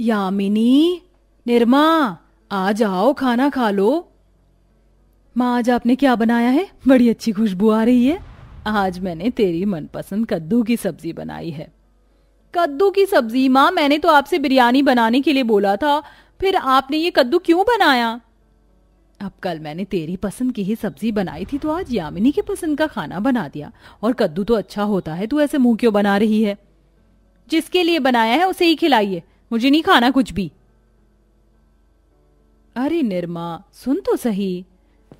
यामिनी, निर्मा, आ जाओ, खाना खा लो। माँ, आज आपने क्या बनाया है? बड़ी अच्छी खुशबू आ रही है। आज मैंने तेरी मनपसंद कद्दू की सब्जी बनाई है। कद्दू की सब्जी? माँ, मैंने तो आपसे बिरयानी बनाने के लिए बोला था, फिर आपने ये कद्दू क्यों बनाया? अब कल मैंने तेरी पसंद की ही सब्जी बनाई थी, तो आज यामिनी की पसंद का खाना बना दिया। और कद्दू तो अच्छा होता है, तू ऐसे मुंह क्यों बना रही है? जिसके लिए बनाया है उसे ही खिलाइए, मुझे नहीं खाना कुछ भी। अरे निर्मा, सुन तो सही।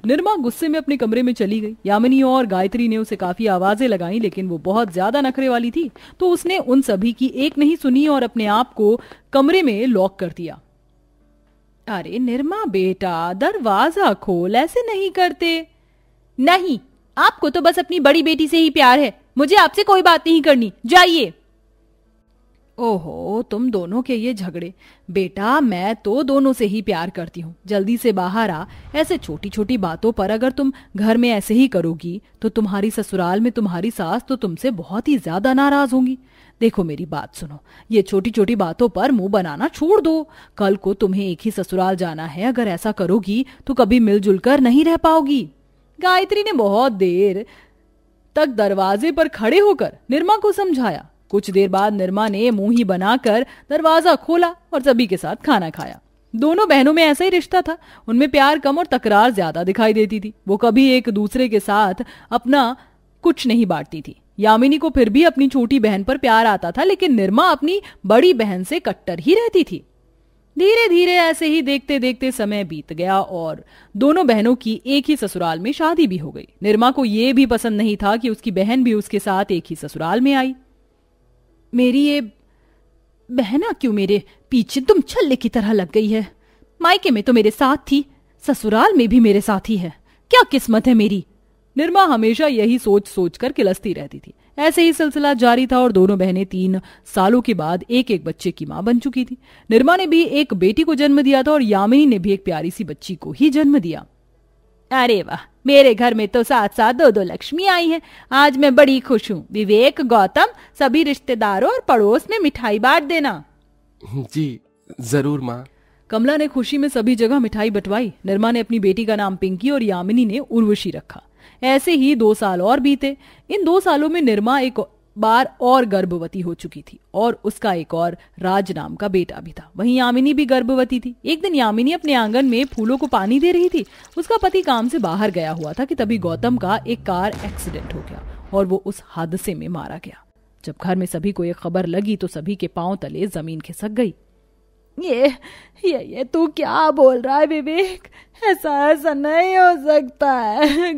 निर्मा गुस्से में अपने कमरे में चली गई। यामिनी और गायत्री ने उसे काफी आवाजें लगाई, लेकिन वो बहुत ज्यादा नखरे वाली थी, तो उसने उन सभी की एक नहीं सुनी और अपने आप को कमरे में लॉक कर दिया। अरे निर्मा बेटा, दरवाजा खोल, ऐसे नहीं करते। नहीं, आपको तो बस अपनी बड़ी बेटी से ही प्यार है, मुझे आपसे कोई बात नहीं करनी, जाइए। ओहो, तुम दोनों के ये झगड़े। बेटा, मैं तो दोनों से ही प्यार करती हूँ, जल्दी से बाहर आ। ऐसे छोटी छोटी बातों पर अगर तुम घर में ऐसे ही करोगी तो तुम्हारी ससुराल में तुम्हारी सास तो तुमसे बहुत ही ज्यादा नाराज होंगी। देखो, मेरी बात सुनो, ये छोटी छोटी बातों पर मुंह बनाना छोड़ दो। कल को तुम्हें एक ही ससुराल जाना है, अगर ऐसा करोगी तो कभी मिलजुल कर नहीं रह पाओगी। गायत्री ने बहुत देर तक दरवाजे पर खड़े होकर निर्मा को समझाया। कुछ देर बाद निर्मा ने मुंह ही बनाकर दरवाजा खोला और सभी के साथ खाना खाया। दोनों बहनों में ऐसा ही रिश्ता था, उनमें प्यार कम और तकरार ज्यादा दिखाई देती थी। वो कभी एक दूसरे के साथ अपना कुछ नहीं बांटती थी। यामिनी को फिर भी अपनी छोटी बहन पर प्यार आता था, लेकिन निर्मा अपनी बड़ी बहन से कट्टर ही रहती थी। धीरे धीरे ऐसे ही देखते देखते समय बीत गया और दोनों बहनों की एक ही ससुराल में शादी भी हो गई। निर्मा को यह भी पसंद नहीं था कि उसकी बहन भी उसके साथ एक ही ससुराल में आई। मेरी ये बहना क्यों मेरे पीछे तुम छल्ले की तरह लग गई है? मायके में तो मेरे साथ थी, ससुराल में भी मेरे साथ ही है। क्या किस्मत है मेरी। निर्मा हमेशा यही सोच सोच कर किलसती रहती थी। ऐसे ही सिलसिला जारी था और दोनों बहनें 3 सालों के बाद एक एक बच्चे की मां बन चुकी थी। निर्मा ने भी एक बेटी को जन्म दिया था और यामिनी ने भी एक प्यारी सी बच्ची को ही जन्म दिया। अरे वाह, मेरे घर में तो साथ साथ 2 लक्ष्मी आई हैं। आज मैं बड़ी खुश हूँ। विवेक, गौतम, सभी रिश्तेदारों और पड़ोस में मिठाई बांट देना। जी जरूर माँ। कमला ने खुशी में सभी जगह मिठाई बंटवाई। निर्मा ने अपनी बेटी का नाम पिंकी और यामिनी ने उर्वशी रखा। ऐसे ही 2 साल और बीते। इन 2 सालों में निर्मा एक बार और गर्भवती हो चुकी थी और उसका एक और राज नाम का बेटा भी था। वहीं यामिनी भी गर्भवती थी। एक दिन यामिनी अपने आंगन में फूलों को पानी दे रही थी। उसका पति काम से बाहर गया हुआ था कि तभी गौतम का एक कार एक्सीडेंट हो गया और वो उस हादसे में मारा गया। जब घर में सभी को ये खबर लगी तो सभी के पांव तले जमीन खिसक गई। ये तू क्या बोल रहा है विवेक? ऐसा नहीं हो सकता है।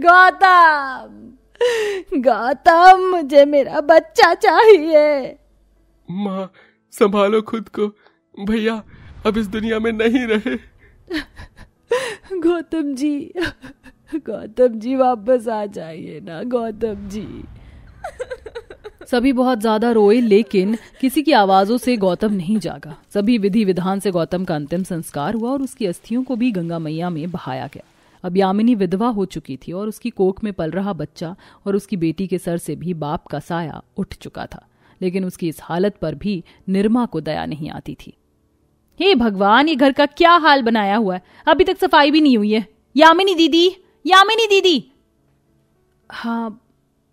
गौतम, मुझे मेरा बच्चा चाहिए। माँ, संभालो खुद को, भैया अब इस दुनिया में नहीं रहे। गौतम जी वापस आ जाइए ना, गौतम जी। सभी बहुत ज्यादा रोए, लेकिन किसी की आवाजों से गौतम नहीं जागा। सभी विधि विधान से गौतम का अंतिम संस्कार हुआ और उसकी अस्थियों को भी गंगा मैया में बहाया गया। अब यामिनी विधवा हो चुकी थी और उसकी कोख में पल रहा बच्चा और उसकी बेटी के सर से भी बाप का साया उठ चुका था। लेकिन उसकी इस हालत पर भी निर्मा को दया नहीं आती थी। हे भगवान, ये घर का क्या हाल बनाया हुआ है, अभी तक सफाई भी नहीं हुई है। यामिनी दीदी। हाँ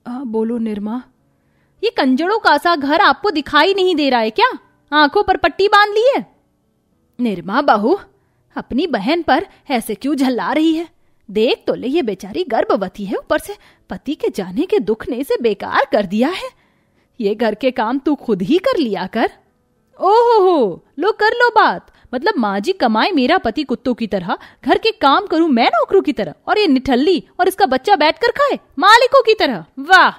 बोलो निर्मा। ये कंजड़ों का सा घर आपको दिखाई नहीं दे रहा है क्या? आंखों पर पट्टी बांध ली है? निर्मा बहू, अपनी बहन पर ऐसे क्यों झल्ला रही है? देख तो ले, ये बेचारी गर्भवती है, ऊपर से पति के जाने के दुख ने इसे बेकार कर दिया है। ये घर के काम तू खुद ही कर लिया कर। ओहो, लो कर लो बात। मतलब माँ जी कमाए, मेरा पति कुत्तों की तरह, घर के काम करूं मैं नौकरों की तरह, और ये निठल्ली और इसका बच्चा बैठकर खाए मालिकों की तरह। वाह,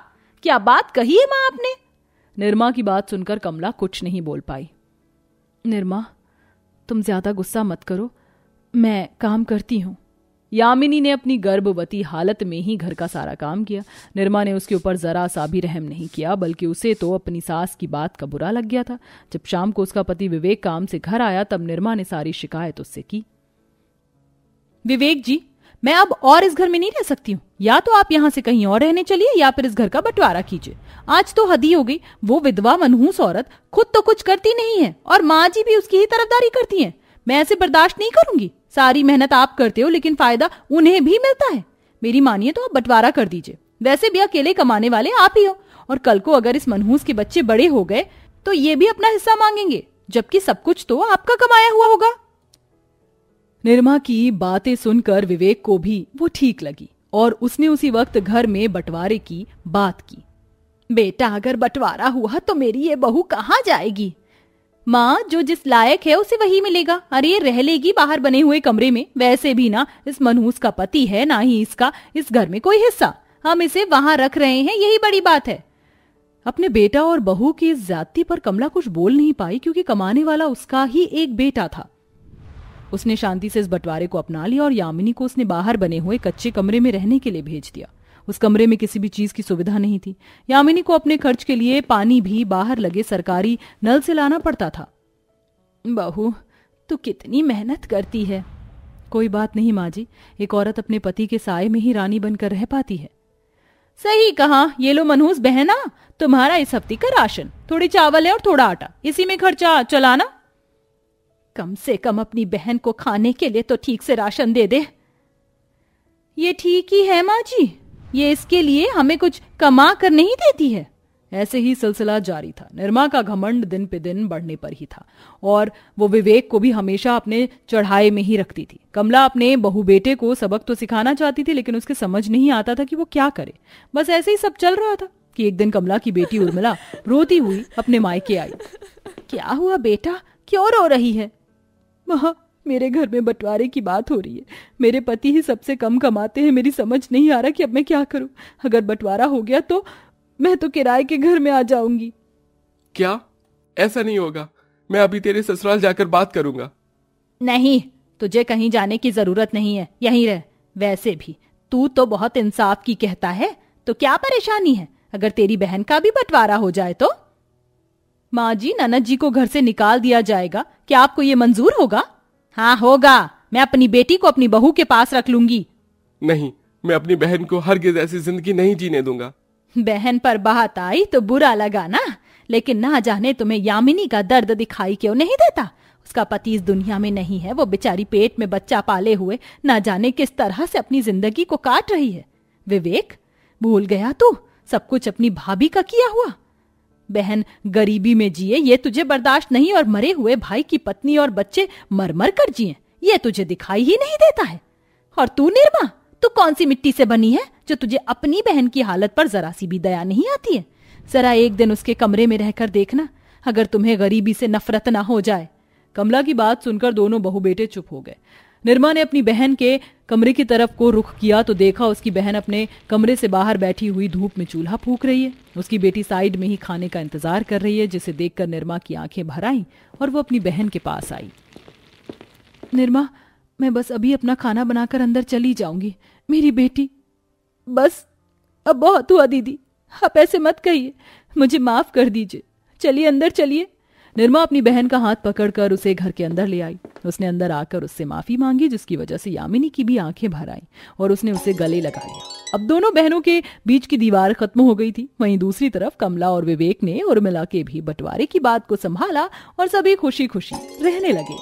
क्या बात कही है माँ आपने। निर्मा की बात सुनकर कमला कुछ नहीं बोल पाई। निर्मा, तुम ज्यादा गुस्सा मत करो, मैं काम करती हूँ। यामिनी ने अपनी गर्भवती हालत में ही घर का सारा काम किया। निर्मा ने उसके ऊपर जरा सा भी रहम नहीं किया, बल्कि उसे तो अपनी सास की बात का बुरा लग गया था। जब शाम को उसका पति विवेक काम से घर आया तब निर्मा ने सारी शिकायत उससे की। विवेक जी, मैं अब और इस घर में नहीं रह सकती हूँ। या तो आप यहाँ से कहीं और रहने चलिए या फिर इस घर का बंटवारा कीजिए। आज तो हद ही हो गई। वो विधवा मनहूस औरत खुद तो कुछ करती नहीं है और माँ जी भी उसकी ही तरफदारी करती हैं। मैं ऐसे बर्दाश्त नहीं करूंगी। सारी मेहनत आप करते हो लेकिन फायदा उन्हें भी मिलता है। मेरी मानिए तो आप बंटवारा कर दीजिए। वैसे भी अकेले कमाने वाले आप ही हो और कल को अगर इस मनहूस के बच्चे बड़े हो गए तो ये भी अपना हिस्सा मांगेंगे, जबकि सब कुछ तो आपका कमाया हुआ होगा। निर्मा की बातें सुनकर विवेक को भी वो ठीक लगी और उसने उसी वक्त घर में बंटवारे की बात की। बेटा, अगर बंटवारा हुआ तो मेरी ये बहू कहाँ जाएगी? माँ, जो जिस लायक है उसे वही मिलेगा। अरे रह लेगी बाहर बने हुए कमरे में। वैसे भी ना इस मनहूस का पति है, ना ही इसका इस घर में कोई हिस्सा। हम इसे वहां रख रहे हैं, यही बड़ी बात है। अपने बेटा और बहू की इस ज्यादती पर कमला कुछ बोल नहीं पाई, क्योंकि कमाने वाला उसका ही एक बेटा था। उसने शांति से इस बंटवारे को अपना लिया और यामिनी को उसने बाहर बने हुए कच्चे कमरे में रहने के लिए भेज दिया। उस कमरे में किसी भी चीज की सुविधा नहीं थी। यामिनी को अपने खर्च के लिए पानी भी बाहर लगे सरकारी नल से लाना पड़ता था। बहू, तू कितनी मेहनत करती है। कोई बात नहीं माँ जी, एक औरत अपने पति के साए में ही रानी बनकर रह पाती है। सही कहा। ये लो मनहूस बहना, तुम्हारा इस हफ्ते का राशन, थोड़ी चावल है और थोड़ा आटा, इसी में खर्चा चलाना। कम से कम अपनी बहन को खाने के लिए तो ठीक से राशन दे दे। ये ठीक ही है माँ जी, ये इसके लिए हमें कुछ कमा कर नहीं देती है। ऐसे ही सिलसिला जारी था। निर्मा का घमंड दिन पे दिन बढ़ने पर ही था और वो विवेक को भी हमेशा अपने चढ़ाए में ही रखती थी। कमला अपने बहू बेटे को सबक तो सिखाना चाहती थी, लेकिन उसके समझ नहीं आता था कि वो क्या करे। बस ऐसे ही सब चल रहा था कि एक दिन कमला की बेटी उर्मिला रोती हुई अपने मायके आई। क्या हुआ बेटा, क्यों रो रही है? माँ, मेरे घर में बंटवारे की बात हो रही है। मेरे पति ही सबसे कम कमाते हैं। मेरी समझ नहीं आ रहा कि अब मैं क्या करूं। अगर बंटवारा हो गया तो मैं तो किराए के घर में आ जाऊंगी। क्या? ऐसा नहीं होगा। मैं अभी तेरे ससुराल जाकर बात करूंगा। नहीं, तुझे कहीं जाने की जरूरत नहीं है, यहीं रह। वैसे भी तू तो बहुत इंसाफ की कहता है, तो क्या परेशानी है अगर तेरी बहन का भी बंटवारा हो जाए तो? माँ जी, ननद जी को घर से निकाल दिया जाएगा, क्या आपको ये मंजूर होगा? हाँ होगा। मैं अपनी बेटी को अपनी बहू के पास रख लूंगी। नहीं, मैं अपनी बहन को हरगिज ऐसी जिंदगी नहीं जीने दूंगा। बहन पर बात आई तो बुरा लगा ना, लेकिन ना जाने तुम्हें यामिनी का दर्द दिखाई क्यों नहीं देता। उसका पति इस दुनिया में नहीं है। वो बेचारी पेट में बच्चा पाले हुए ना जाने किस तरह से अपनी जिंदगी को काट रही है। विवेक, भूल गया तू सब कुछ अपनी भाभी का किया हुआ। बहन गरीबी में जिए ये तुझे बर्दाश्त नहीं, और मरे हुए भाई की पत्नी और बच्चे मर मर कर जिए ये तुझे दिखाई ही नहीं देता है। और तू निर्मा, तू कौन सी मिट्टी से बनी है जो तुझे अपनी बहन की हालत पर जरा सी भी दया नहीं आती है? जरा एक दिन उसके कमरे में रहकर देखना, अगर तुम्हें गरीबी से नफरत ना हो जाए। कमला की बात सुनकर दोनों बहू बेटे चुप हो गए। निर्मा ने अपनी बहन के कमरे की तरफ को रुख किया तो देखा उसकी बहन अपने कमरे से बाहर बैठी हुई धूप में चूल्हा फूंक रही है। उसकी बेटी साइड में ही खाने का इंतजार कर रही है, जिसे देखकर निर्मा की आंखें भर आईं और वो अपनी बहन के पास आई। निर्मा, मैं बस अभी अपना खाना बनाकर अंदर चली जाऊंगी। मेरी बेटी, बस अब बहुत हुआ दीदी, आप ऐसे मत कहिए, मुझे माफ कर दीजिए। चलिए अंदर चलिए। निर्मा अपनी बहन का हाथ पकड़कर उसे घर के अंदर ले आई। उसने अंदर आकर उससे माफी मांगी, जिसकी वजह से यामिनी की भी आंखें भर आईं और उसने उसे गले लगा लिया। अब दोनों बहनों के बीच की दीवार खत्म हो गई थी। वहीं दूसरी तरफ कमला और विवेक ने उर्मिला के भी बंटवारे की बात को संभाला और सभी खुशी खुशी रहने लगे।